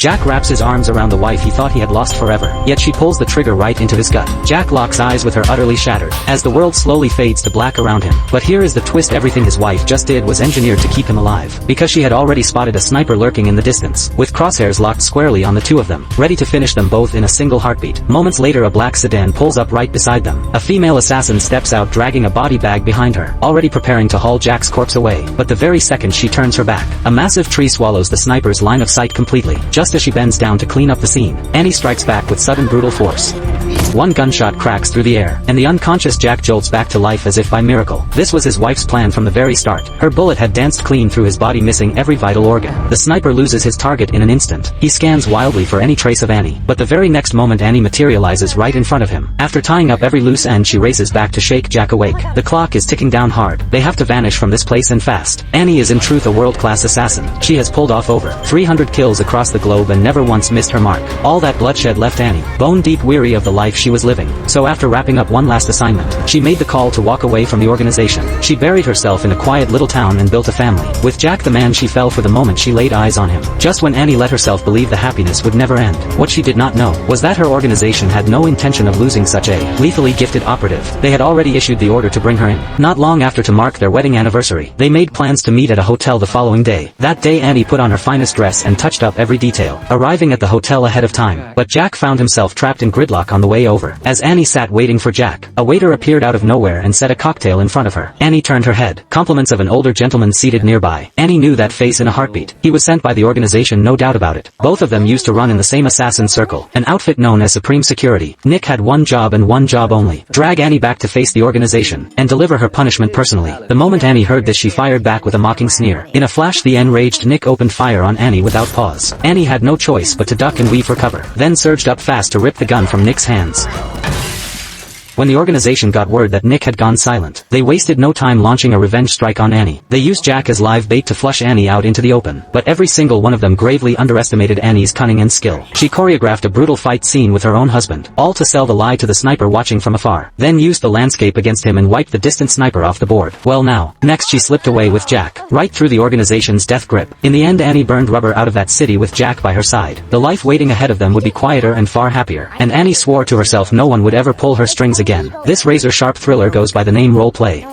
Jack wraps his arms around the wife he thought he had lost forever, yet she pulls the trigger right into his gut. Jack locks eyes with her utterly shattered, as the world slowly fades to black around him. But here is the twist: everything his wife just did was engineered to keep him alive, because she had already spotted a sniper lurking in the distance, with crosshairs locked squarely on the two of them, ready to finish them both in a single heartbeat. Moments later, a black sedan pulls up right beside them. A female assassin steps out dragging a body bag behind her, already preparing to haul Jack's corpse away. But the very second she turns her back, a massive tree swallows the sniper's line of sight completely. Just as she bends down to clean up the scene, Annie strikes back with sudden brutal force. One gunshot cracks through the air, and the unconscious Jack jolts back to life as if by miracle. This was his wife's plan from the very start. Her bullet had danced clean through his body, missing every vital organ. The sniper loses his target in an instant. He scans wildly for any trace of Annie, but the very next moment Annie materializes right in front of him. After tying up every loose end, she races back to shake Jack awake. The clock is ticking down hard. They have to vanish from this place and fast. Annie is in truth a world-class assassin. She has pulled off over 300 kills across the globe and never once missed her mark. All that bloodshed left Annie bone-deep weary of the life she was living. So after wrapping up one last assignment, she made the call to walk away from the organization. She buried herself in a quiet little town and built a family. With Jack the man she fell for the moment she laid eyes on him. Just when Annie let herself believe the happiness would never end, what she did not know was that her organization had no intention of losing such a lethally gifted operative. They had already issued the order to bring her in. Not long after, to mark their wedding anniversary, they made plans to meet at a hotel the following day. That day Annie put on her finest dress and touched up every detail, arriving at the hotel ahead of time. But Jack found himself trapped in gridlock on the way over. As Annie sat waiting for Jack, a waiter appeared out of nowhere and set a cocktail in front of her. Annie turned her head. Compliments of an older gentleman seated nearby. Annie knew that face in a heartbeat. He was sent by the organization, no doubt about it. Both of them used to run in the same assassin circle, an outfit known as Supreme Security. Nick had one job and one job only: drag Annie back to face the organization, and deliver her punishment personally. The moment Annie heard this, she fired back with a mocking sneer. In a flash, the enraged Nick opened fire on Annie without pause. Annie had no choice but to duck and weave for cover, then surged up fast to rip the gun from Nick's hands. When the organization got word that Nick had gone silent, they wasted no time launching a revenge strike on Annie. They used Jack as live bait to flush Annie out into the open, but every single one of them gravely underestimated Annie's cunning and skill. She choreographed a brutal fight scene with her own husband, all to sell the lie to the sniper watching from afar, then used the landscape against him and wiped the distant sniper off the board. Well now, next she slipped away with Jack, right through the organization's death grip. In the end, Annie burned rubber out of that city with Jack by her side. The life waiting ahead of them would be quieter and far happier, and Annie swore to herself no one would ever pull her strings again. This razor-sharp thriller goes by the name Role Play.